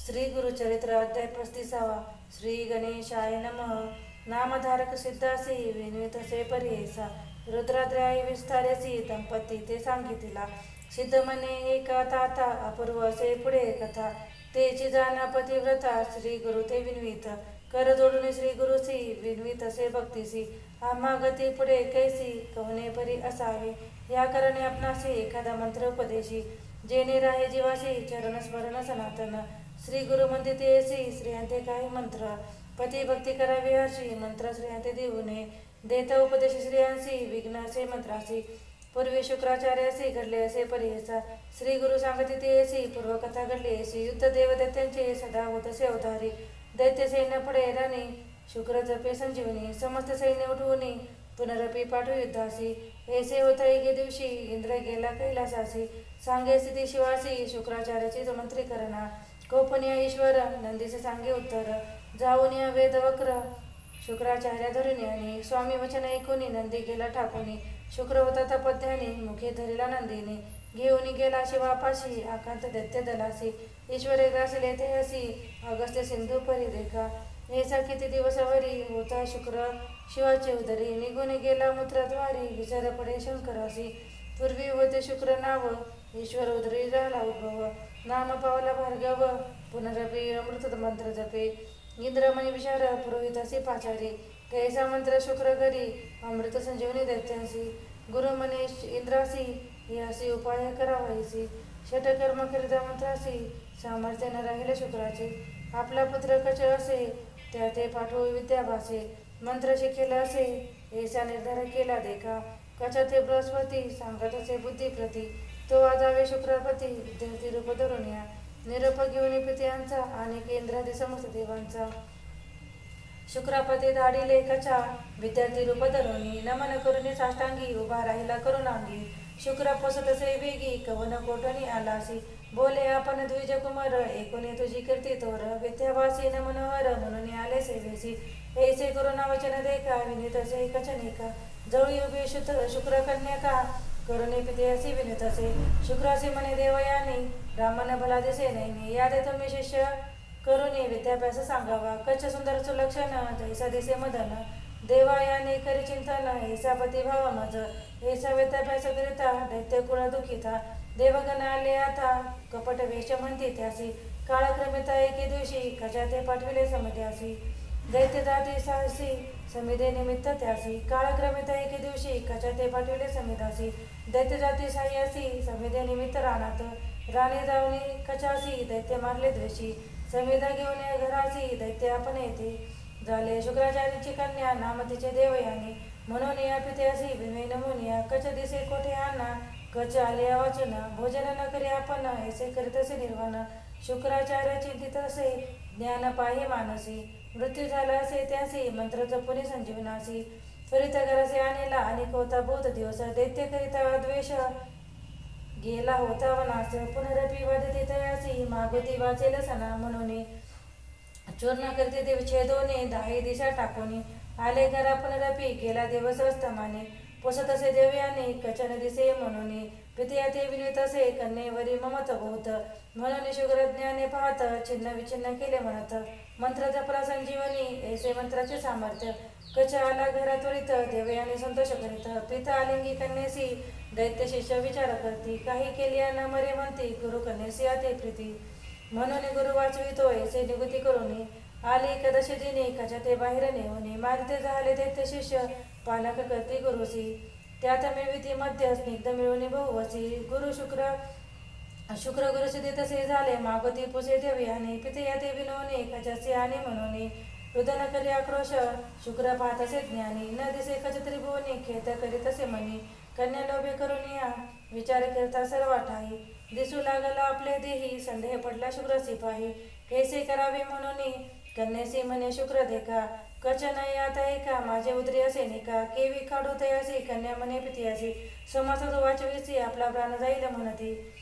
श्री गुरुचरित्र अध्याय 35. श्री गणेशाय नमः. नामधारक सिद्धासी विन्वितसे परेसा रुद्राद्राय विस्तारेसी दंपती ते सांगितला. सिद्ध म्हणे एका ताता अपूर्व असे पुढे कथा. तेची जाना पतिव्रता श्री गुरु ते विन्वित कर जोडून श्री गुरुसी विन्वित असे भक्तीसी आम्हा गती पुढे कैसी कवने परी असावे. या कारणे आपणासी एखादा मंत्र उपदेशी जेणे राहे जीवासी चरण स्मरण सनातन. श्री गुरु म्हणते येसी श्रेयांते काही मंत्र पती भक्ती करावी हर्षी मंत्र श्रेयांते देऊने देता उपदेश श्रेयांसी विघ्न असे मंत्रासी. पूर्वी शुक्राचार्यासी घडले असे परिहेसा श्री गुरु सांगते येसी पूर्वकथा घडली येसी. युद्ध देवदैत्यांचे सदा होत असे अवतारी दैत्य सैन्य पुढे राणी शुक्र जपे संजीवनी समस्त सैन्य उठवून पुनरपी पाठू युद्धासी. ऐसे होता एके दिवशी इंद्र गेला कैलासासी सांगे स्थिती शिवासी शुक्राचार्याची मंत्रीकरणा. कोपनीय ईश्वर नंदीचे सांगे उत्तर जाऊन या वेद वक्र शुक्राचार्य धरून आणि स्वामी वचन ऐकून नंदी गेला टाकून. शुक्र होता तपध्यानी मुखे धरिला नंदीने घेऊन गेला शिवापाशी आकांत दैत्य दलासी. ईश्वरे ग्रासले ते हसी अगस्त्य सिंधू परी देखा. ऐसा किती दिवसावरी होता शुक्र शिवाचे उदरी निघून गेला मूत्रद्वारी विचार पडे शंकरासी. पूर्वी होते शुक्र नाव ईश्वर उदरी झाला उद्भव नाम पावला भार्गव पुनरपी अमृत मंत्र जपे. इंद्रमणी विचार पुरोहितासी पाचारी कैसा मंत्र शुक्र करी अमृत संजीवनी दैत्यांसी. गुरु म्हणे इंद्रासी यासी उपाय करावायसी षटकर्म करिता मंत्रासी सामर्थ्य न राहिले शुक्राचे. आपला पुत्र कच असे त्या ते पाठवू विद्याभासे मंत्र शिकेला असे ऐसा निर्धार केला देखा. कच ते बृहस्पती सांगत असे बुद्धिप्रती तो आजावे शुक्रपती विद्यार्थी रूप धरून या. निरोप घेऊन पित्यांचा आणि इंद्रादी समस्त देवांचा. शुक्रापती धाडिले कचा विद्यार्थी रूप धरुणी नमन करुणी साष्टांगी उभा राहिला करुणांगी. शुक्र पोसतसे वेगी कवन कोटणी आलासी बोले आपण द्विज कुमार एकोणी तुझी कीर्ती तोर विद्यावासी न मनोहर म्हणून आले सेवेसी. ऐसे करुणा वचन देखा विनितसे कचनेका जवळी उभी शुक्र कन्या करुणे पितेसी विनितसे. शुक्रासी म्हणे देवयानी ब्राह्मण भला दिसे नाही यादे तुम्ही शिष्य करुणी विद्याभ्यास सांगावा. कच्छ सुंदर सुलक्षण जैसा दिसे मदन देवायाने करी चिंतन ऐसा पती भाव मज. ऐसा विद्याभ्यास करिता दैत्य कुळ दुखिता देवगण आले आता कपट वेश म्हणती त्यासी. काळक्रमिता एके दिवशी कचा ते पाठविले समध्यासी दैत्य जाती साहसी समिधे निमित्त त्यासी. काळक्रमिता एके दिवशी कचा ते पाठविले समिधासी दैत्य जाती साह्यासी समिधे निमित्त रानात. राणे जाऊनी कचासी दैत्य मारले द्वेषी समिधा घेऊन घरासी दैत्य आपण येते. झाले शुक्राचार्याची कन्या नाम तिचे देवयानी म्हणून या पित्यासी विनय नमुनिया. कच दिसे कोठे आणा कच आले वाचन भोजन न करी आपण ऐसे करीतसे निर्वाण. शुक्राचार्य चिंतित असे ज्ञान पाहे मानसी मृत्यू झाला असे त्यासी मंत्र जपुनी संजीवनासी. त्वरित घरासे आणला आणि होता बहुत दिवस दैत्य करिता द्वेष गेला होता वनास. पुनरपी वदती तयासी मागुती वाचेल सना म्हणून चूर्ण करते देव छेदोने दाही दिशा टाकून आले घरा पुनरपी गेला दिवस अस्तमाने. पोसत असे देवयाने कचन दिसे म्हणून पित्या ते विनित असे कन्येवरी ममत बहुत म्हणून शुक्रज्ञाने पाहत छिन्न विछिन्न केले म्हणत. मंत्र जपला संजीवनी ऐसे मंत्राचे सामर्थ्य. कच आला घरा त्वरित देवयाने संतोष करीत पिता आलिंगी कन्येसी दैत्य शिष्य विचार करती काही केली न मरे म्हणती गुरु कन्येसी आते प्रीती. म्हणून गुरु वाचवितो ऐसे निगुती करून आली कदशी दिनी कचा ते बाहेर नेऊन मारिते झाले दैत्य शिष्य पालक करते गुरुसी. त्यात मिळविती मध्य स्निग्ध मिळवणे बहुवसी. शुक्र गुरुसिद्धी तसे झाले मागोती पुसे देवयाने पिते ते विनवणे कचासी आणि म्हणून. रुदन करी आक्रोश शुक्र पाहत असे ज्ञानी न दिसे कच त्रिभुवनी खेत करीत असे मनी. कन्या लोभे करून या विचार करता सर्व ठाई दिसू लागला आपले देही संदेह पडला शुक्र सिपाही. कैसे करावे म्हणून कन्येसी म्हणे शुक्र देखा कच नाही आता ऐका माझे उदरी असे निका. केवी काढू तयासी कन्या म्हणे पितियासी समस्त वाचवीसी आपला प्राण जाईल म्हणती.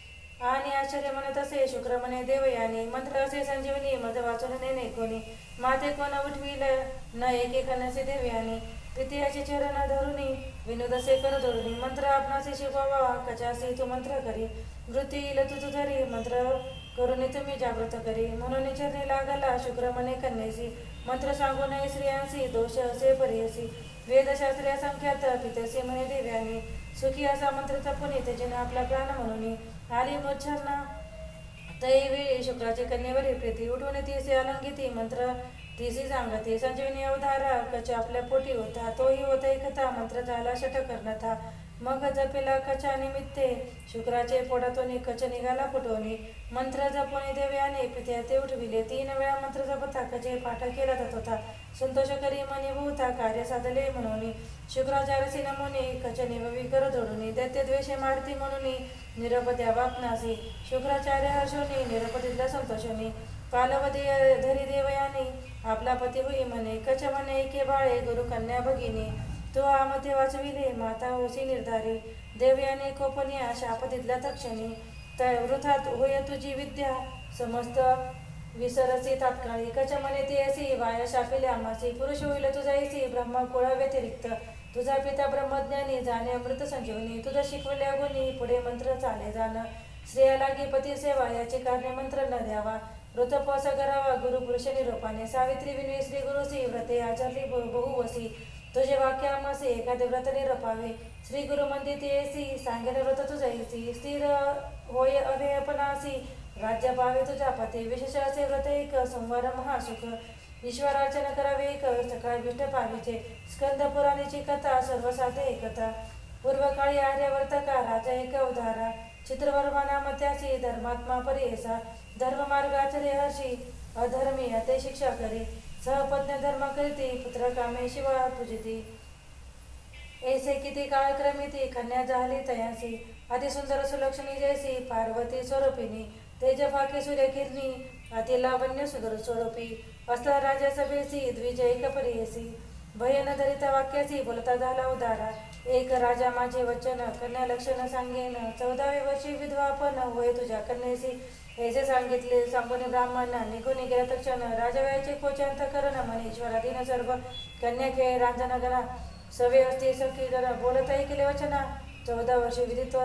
आणि आश्चर्य म्हणत असे शुक्र म्हणे देवयानी मंत्र असे संजीवनी मज वाचून नेणे कोणी माते कोण उठविल न एके कन्यासी देवयानी. पितियाचे चरण धरुनी विनोद असे कर धरुनी मंत्र आपणासी शिकवावा कचासी तू मंत्र करी वृत्ती येईल तुझ धरी मंत्र करुणी तुम्ही जागृत करी. म्हणून चरणी लागला शुक्र मने कन्येसी, मंत्र सांगू नये स्त्रियांसी दोष असे परियसी. वेदशास्त्रे असंख्यात पितसी म्हणे देव्यानी, सुखी असा मंत्र तपुनी त्याच्याने आपला प्राण म्हणून आली मूर्छांना तैवेळी शुक्राचे कन्येवरील प्रीती. उठून तीसी अलंकिती मंत्र तीसी सांगते. संजीवनी अवधारा कच आपल्या पोटी होता, तोही होता एकता मंत्र झाला षटकर्णथा. मग जपेला कचा निमित्ते शुक्राचे पोटातून कच निघाला फुटवणी. मंत्र जपोनी देव्याने पित्या ते उठविले. 3 वेळा मंत्र जपता कचे पाठ केला जात होता. संतोष करी मनी भूता कार्य साधले म्हणून. शुक्राच्या रसी नमुनी कच निभवी कर जोडून. दैत्य द्वेषे मारती म्हणून निरप द्या बापनासी. शुक्राचार्य हर्षोनी निरप दिला संतोषोनी. पालवती धरी देवयानी आपला पती होई म्हणे. कच म्हणे एके बाळे गुरु कन्या भगिनी, तो आमते वाचविले माता होसी निर्धारी. देवयाने कोपनिया शाप दिला तक्षणी. वृथात होय तुझी विद्या समस्त विसरसी तात्काळी. कच म्हणे ते असी वाया शापिले आमासी. पुरुष होईल तुझा ऐसी ब्रह्मकुळा व्यतिरिक्त. तुझा पिता ब्रह्मज्ञानी जाणे अमृत संजीवनी. तुझं शिकवल्या गुणी पुढे मंत्र चाले जाण. स्त्रिया लागी पती सेवा याची कारणे मंत्र न द्यावा. ऋतुपवास करावा गुरु पुरुष निरोपाने. सावित्री विनवी श्री गुरुसी व्रते आचरली बहुवसी. तुझे वाक्य आमासे एखादे व्रत निरपावे. श्री गुरु मंदिर येसी सांगेन व्रत तुझैसी. स्थिर होय अभेयपणासी राज्य पावे तुझ्या पते. विशेष असे व्रत एक सोमवार महासुख. ईश्वरार्चना करावे एक सकाळ विष्ट पावीचे. स्कंद पुराणीची कथा सर्व साधे एकता. पूर्वकाळी आर्यवर्तका राजा एक उदारा. चित्रवर्मा नाम त्यासी धर्मात्मा परियसा. धर्ममार्ग आचरे हर्षी अधर्मी अते शिक्षा करे. सहपत्न धर्म करीती पुत्र कामे शिवा पूजिती. ऐसे किती काळ क्रमिती कन्या झाली तयासी. अतिसुंदर सुलक्षणी जैसी पार्वती स्वरूपिणी. तेज फाके सूर्यकिरणी अति लावण्य सुंदर स्वरूपी. असता राजा सभेसी द्विजय परियसी. भयन धरिता वाक्यासी बोलता झाला उदारा. एक राजा माझे वचन कन्या लक्षण सांगेन. 14व्या वर्षी विधवा पण होय तुझ्या कन्येसी. ऐसे सांगितले सांगून ब्राह्मण निघून गेला तक्षण. राजवयाचे खोचांत करण मनीश्वराधीन सर्व. कन्या खेळ रांजनगरा सवे असते सखी गण. बोलत ऐकले वचना 14 वर्षे विदित्व.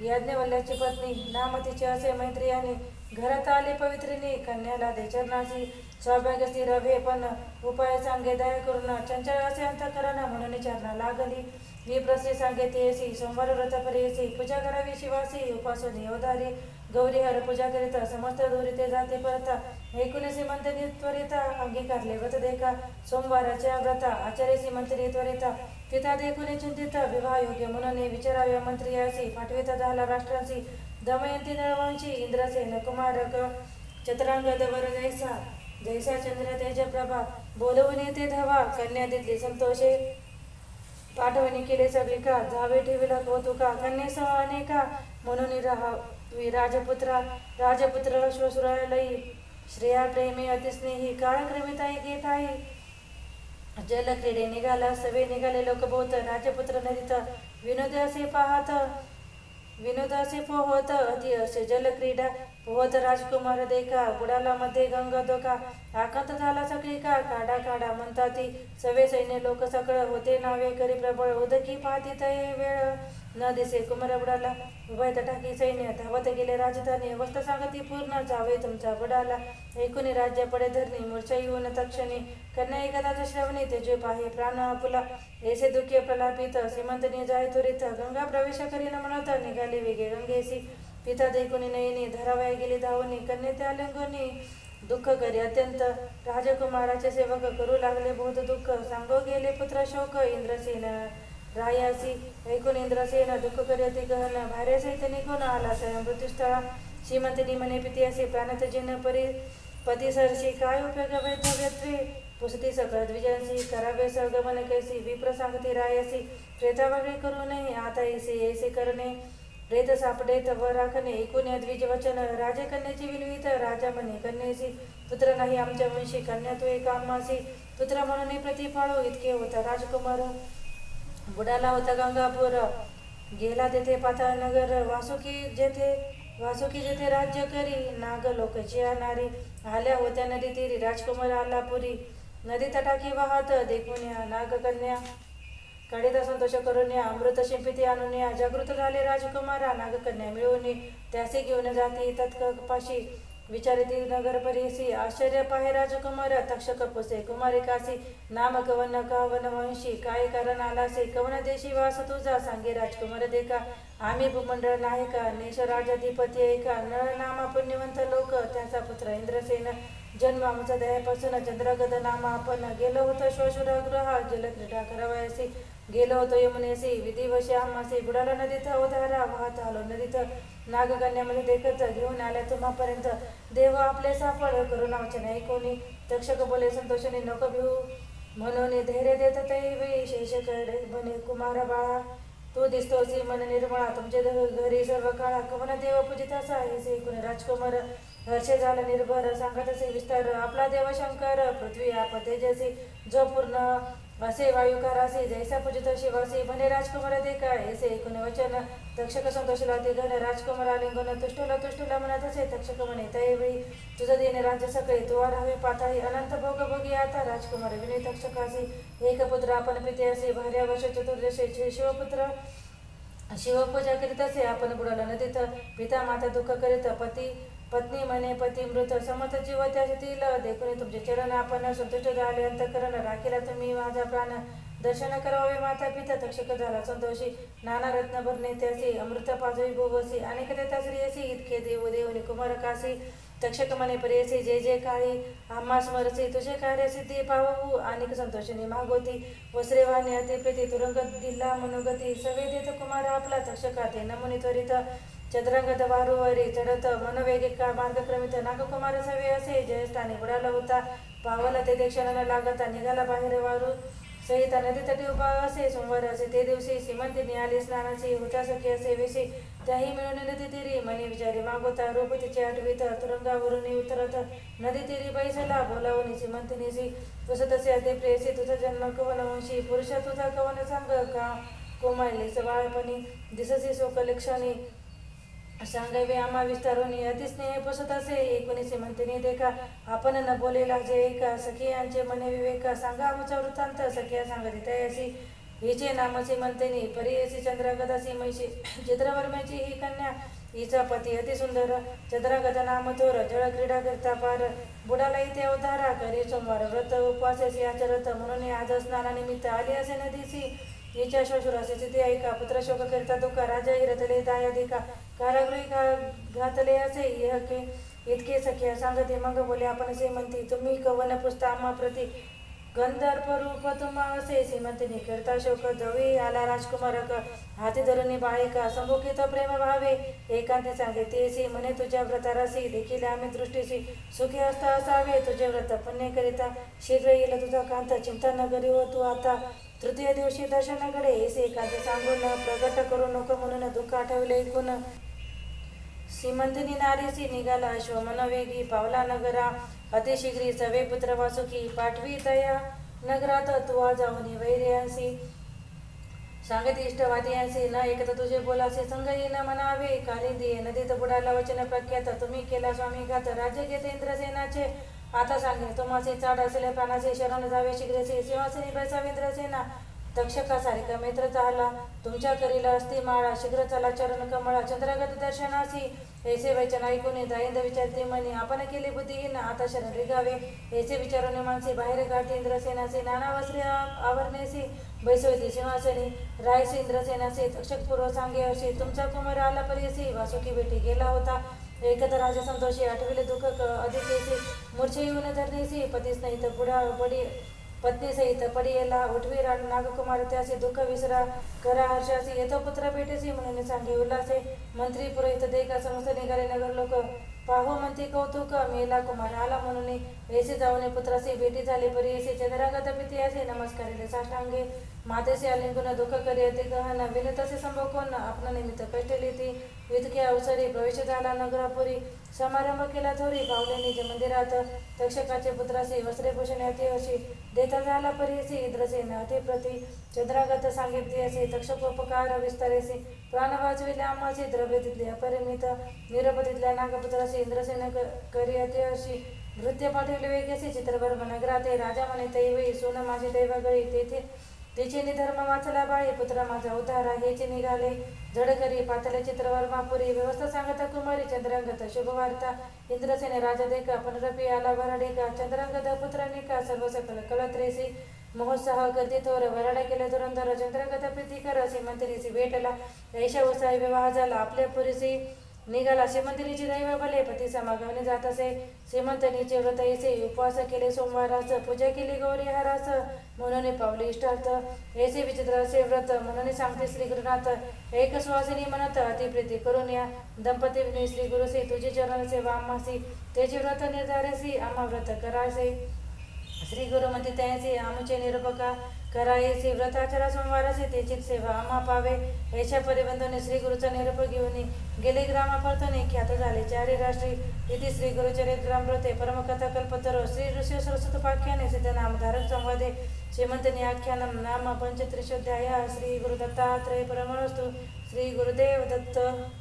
यज्ञवल्ल्याची पत्नी नाम तिचे असे मैत्रियाने. घरात आले पवित्रिनी कन्याला दे चरणासी. सौभाग्य स्थिर रवे पण उपाय सांगे दया करून. चंचल असे अंतकरण म्हणून चरणा लागली. मी प्रश्ने सांगे तेसी सोमवार व्रत परेसी. पूजा करावी शिवासी उपासोनी अवधारी. गौरी हर पूजा करिता समस्त दूरिते जाते परता. ऐकुनेसी मंथनी त्वरिता अंगीकारले व्रत देखा. सोमवाराच्या व्रता आचार्यसी मंथनी त्वरिता. पिता देखुने चिंतित विवाह योग्य म्हणून विचाराव्या मंत्रियासी. पाठविता झाला राष्ट्रांसी. दमयंती नरवंशी इंद्रसेन कुमारक. चतुरांगद वर जैसा जैसा चंद्र तेज प्रभा. बोलवून येते धवा कन्या दिली संतोषे. पाठवणी केले सगळी का जावे ठेविला कौतुका. कन्येसह अनेका म्हणून राजपुत्रा राजपुत्र श्वशुरालयी. श्रेया प्रेमी अतिस्नेही काळक्रमिताई घेत आहे. जल क्रीडे निघाला सवे निघाले लोक बहुत. राजपुत्र नरित विनोद असे पाहत विनोद असे पोहत. अति असे जल क्रीडा पोहत राजकुमार देखा. बुडाला मध्ये गंगा धोका. आकांत झाला सगळी का काढा काढा म्हणता ती. सवे सैन्य लोक सकळ होते नावे करी प्रबळ. उदकी पाहती तय वेळ न दिसे कुमार बुडाला. उभय तटाकी सैन्य धावत गेले राजधानी. अवस्था सांगती पूर्ण जावे तुमचा बुडाला. ऐकुनी राज्य पडे धरणी मूर्छा येऊन तक्षणी. कन्या एखादा श्रवणी तेजे पाहे प्राण आपुला. ऐसे दुःखे प्रलापित श्रीमंतनी जाय त्वरित. गंगा प्रवेश करीन म्हणत निघाले वेगे गंगेसी. पिता देखुनी नयनी धरावया गेली धावनी. कन्ये त्या लिंगोनी दुःख करी अत्यंत. राजकुमाराचे सेवक करू लागले बहुत दुःख. सांगो गेले पुत्र शोक इंद्रसेन रायासी. ऐकून इंद्रसेन दुःख करी अति गहन. भार्या सहित निघून आला मृत्यूस्थळा. श्रीमंतनी म्हणे पिती असे प्राणत जिन परी. पती सरशी काय उपयोग वैधव्यत्वे. पुसती सकळ द्विजांसी करावे सगमन कैसी. विप्र सांगती रायासी प्रेतावगळे करू नये आता ऐसे ऐसे करणे. प्रेत सापडे तव राखणे. ऐकून द्विज वचन राजकन्याची विनवित. राजा म्हणे कन्येसी पुत्र नाही आमच्या वंशी. कन्या तू एक आम्हासी. पुत्र म्हणून प्रतिफाळो इतके होता राजकुमार. बुडाला होता गंगापूर गेला तेथे पाताळ नगर. वासुकी जेथे राज्य करी. नाग लोकची नारी आल्या होत्या नदी तीरी. राजकुमार आला पुरी नदी तटाकी वाहत. देखून नागकन्या काढिता संतोष करून अमृत शिंपिती आणून जागृत झाले राजकुमारा. नागकन्या मिळवून त्यासे घेऊन जाती तत्कपाशी. विचारिती नगर परिसी आश्चर्य पाहे राजकुमार तक्षक पुसे कुमारी कासी नाम कवन कवन वंशी काय कारण आलासे कवन देशी वास तुझा सांगे राजकुमार देखा आम्ही भूमंडळ नायका नेश राजाधिपती एका नळ नामा पुण्यवंत लोक त्यांचा पुत्र इंद्रसेन जन्म आमचा दयापासून चंद्रगद नामा आपण गेलो होतो श्वशुरगृहा जलक्रीडा करावयासी गेलो होतो यमुनेसी विधिवशी आम्हासी बुडाला नदीत अवधारा वाहत आलो नदीत नागकन्यामध्ये देखत घेऊन आल्या तुम्हापर्यंत देव आपले साफळ करून वाचन ऐकोनी तक्षक बोले संतोषाने नको भिऊ म्हणून धैर्य देत तैवे शेषकडे बने कुमार बाळा तो दिसतोसी मन निर्मळा तुमचे घरी सर्व काळा कवन देव पूजित असा हे ऐकून राजकुमार हर्षे झाला निर्भर सांगत असे विस्तार आपला देव शंकर पृथ्वी आप तेजसी जो पूर्ण असे वायुकारासे जैसा पूजित शिवासी म्हणे राजकुमार दे काय असे ऐकून वचन तक्षक संतोषला ते घन राजकुमार आलिंगन तुष्टुला म्हणत असे तक्षक म्हणे तैवेळी तुझं देणे राज्य सगळे तू राहावे पाताळी अनंत भोग भोगी आता राजकुमार विनय तक्षकासी एक पुत्र आपण पिते असे भार्या वर्ष चतुर्दशी शिवपुत्र शिवपूजा करीत असे आपण बुडाला नदीत पिता माता दुःख करीत पत्नी म्हणे पती मृत समर्थ जीव त्यातील देखून तुमचे चरण आपण संतुष्ट झाले अंतकरण राखीला तुम्ही माझा प्राण दर्शन करावे माता पिता तक्षक झाला संतोषी नाना रत्न भरणे त्यासी अमृत पाजवी भोवसी अनेक देता श्रीयसी इतके देव देवनी कुमार कासी तक्षक म्हणे प्रेयसी जे जे काळी आम्हा स्मरसी तुझे कार्य सिद्धी पाहू अनेक संतोषिनी मागोती वस्त्रेवाणी अतिप्रीती तुरंग दिल्ला मनोगती सवे देत कुमार आपला तक्षका ते नमुनी त्वरित चंद्रांगत वारुवरी चढत मनोवेगिका मार्गक्रमित नागकुमार सवे असे जयस्थानी बुडाला होता पावला ते क्षणाला लागता निघाला बाहेर वारू सहित नदी तटी उभा असे सोमवार असे ते दिवशी सीमंतिनी आली स्नानाची होता सखी असे विषयी त्याही मिळून नदी तिरी मनी विचारी मागोता रूप तिचे आठवीत तुरंगावरून उतरत नदी तिरी बैसला बोलावणी सीमंतिनीसी तुझं तसे अति प्रेयसी तुझा जन्म कवन वंशी पुरुष तुझा कवन सांग का कोमाळली सवाळपणी दिससी शोकलक्षणी सांगावे आम्हा विस्तारोनी अतिस्नेह पसत असे एकोणीसे म्हणते देखा आपण न बोलेला जे एका सखियांचे मने विवेका सांगा आमचा वृत्तांत सखिया सांगते तयासी हिचे नामसी म्हणतेनी परियसी चंद्रगदासी मैशी चित्रवर्म्याची ही कन्या हिचा पती अतिसुंदर चंद्रगदा नाम थोर जळ क्रीडा करता पार बुडाला इथे अवधारा करी सोमवार व्रत उपवासेसी आचरत म्हणून आज स्नानानिमित्त आली असे नदीसी हिच्या श्वशुराचे स्थिती ऐका पुत्र शोक करता दुःख राजा हिरतले दायाधिका कारागृही घातले असे इहके इतके सख्या सांगते मग बोले आपण असे म्हणते तुम्ही कवन पुसता आम्हा प्रती गंधर्प रूप तुम्हा असे श्रीमंतीने करता शोक जवळी आला राजकुमारक हाती धरुनी बाळिका संभोकित प्रेम भावे एकांती सांगे तेसी म्हणे तुझ्या व्रतारसी देखील आम्ही दृष्टीशी सुखी असता असावे तुझे व्रत पुण्य करिता शीघ्र येईल तुझा कांत चिंता न करी हो तू आता तृतीय दिवशी दर्शनाकडे ऐसे एकांत सांगून प्रगट करू नको म्हणून दुःख आठवले ऐकून सीमंतिनी नारीसी निघाला अश्व मनोवेगी पावला नगरा अतिशीघ्री सवे पुत्र वासुकी पाठवी तया नगरात तुवा जाऊन वैर्यांसी सांगत इष्टवादियांसी न ऐकत तुझे बोलासे संग येईन म्हणावे कालिंदी नदीत बुडाला वचन प्रख्यात तुम्ही केला स्वामी घात राज्य घेते इंद्रसेनाचे आता सांगे तुम्हाचे चाड असले प्राणाचे शरण जावे शीघ्रसे सिंहासनी बैसावे इंद्रसेना तक्षका सारिका मित्र चाला तुमच्या करीला असती माळा शीघ्र चला चरण कमळा चंद्रगत दर्शनासी ऐसे वचन ऐकून दायंद विचारते म्हणे आपण केले बुद्धिहीन आता शरण रिगावे ऐसे विचारून मानसी बाहेर काढते इंद्रसेनाचे नाना वस्त्रे आवरणेसी बैसवती सिंहासनी रायसी इंद्रसेनाचे तक्षक पूर्व सांगे अशी तुमचा कुमार आला परियसी वासुकी बेटी गेला होता एकत्र राजा संतोषी आठविले दुःख अधिकेसी मूर्छे येऊन धरणेसी पतीस नाही तर पुढा पडी पत्नी सहित पडियेला उठवी नागकुमार त्याचे दुःख विसरा करा हर्षासी येतो पुत्र भेटेसी म्हणून सांगे उल्हासे मंत्री पुरोहित देखा समस्त निघाले नगर लोक पाहू म्हणते कौतुक मेला कुमार आला म्हणून ऐसे जाऊन पुत्रासी भेटी झाले परी ऐसे चंद्रागत पिती असे नमस्कारिले साष्टांगे मातेसे आलिंगुन दुःख करी अति गहन विनतसे संभोकोन आपणा निमित्त कष्टली ती इतके अवसरी प्रवेश झाला नगरापुरी समारंभ केला थोरी पावले निज मंदिरात तक्षकाचे पुत्रासी वस्त्रेभूषणे अति अशी देता झाला परीसी इंद्रसेन अतिप्रती चंद्रागत सांगितली असे तक्षकोपकार विस्तारेसी प्राण वाचविले आम्हासी द्रव्य तिथले अपरिमित निरप तिथल्या नागपुत्रासी इंद्रसेन करी अति अशी नृत्य पाठवले वेगेसी चित्रभर नगराते राजा म्हणे तैवई सोन माझी दैवागळी तेथे तिचे निधर्म वाचला बाळी पुत्र माझा उद्धारा हेचे निघाले झडकरी पातले चित्रवर मापुरी व्यवस्था सांगता कुमारी चंद्रांगत शुभवार्ता इंद्रसेने राजा देखा पुनरपी आला वराडिका चंद्रांगत पुत्रानिका सर्व सकल कलत्रेसी महोत्साह गर्दी थोर वराडा केले धुरंधर चंद्रांगत प्रीतिकर श्रीमंतिनीसी भेटला ऐशा उसाई विवाह झाला आपल्या पुरीसी निघाला श्रीमंतिनीची दैव भले पती समागमने जात असे श्रीमंतनीचे व्रत ऐसे उपवास केले सोमवारास पूजा केली गौरी हारास म्हणून पावले इष्टार्थ ऐसे विचित्र असे व्रत म्हणून सांगते श्री गुरुनाथ एक सुवासिनी म्हणत अतिप्रीती करून या दंपती विनी श्री गुरुसी तुझी चरण सेवा आम्हासी त्याचे व्रत निर्धारेसी आम्हा व्रत करायचे श्री गुरु म्हणते त्यांचे आमुचे निरूपका करायचे व्रताचरा सोमवाराचे त्याची सेवा आम्हा पावे ऐशा परिबंधने श्री गुरुचा निरूप घेऊन गेले ग्रामापर्तने ख्यात झाले चारी राष्ट्री इति श्री गुरुचरित ग्रामव्रते परमकथा कल्पतरो श्री ऋषी सरस्वत पाख्याने सिद्ध नामधारक संवादे श्रीमंतनी आख्यानम नाम पंचत्रिशोध्याय श्री गुरु दत्तात्रय परमणस्तु श्री गुरुदेव दत्त।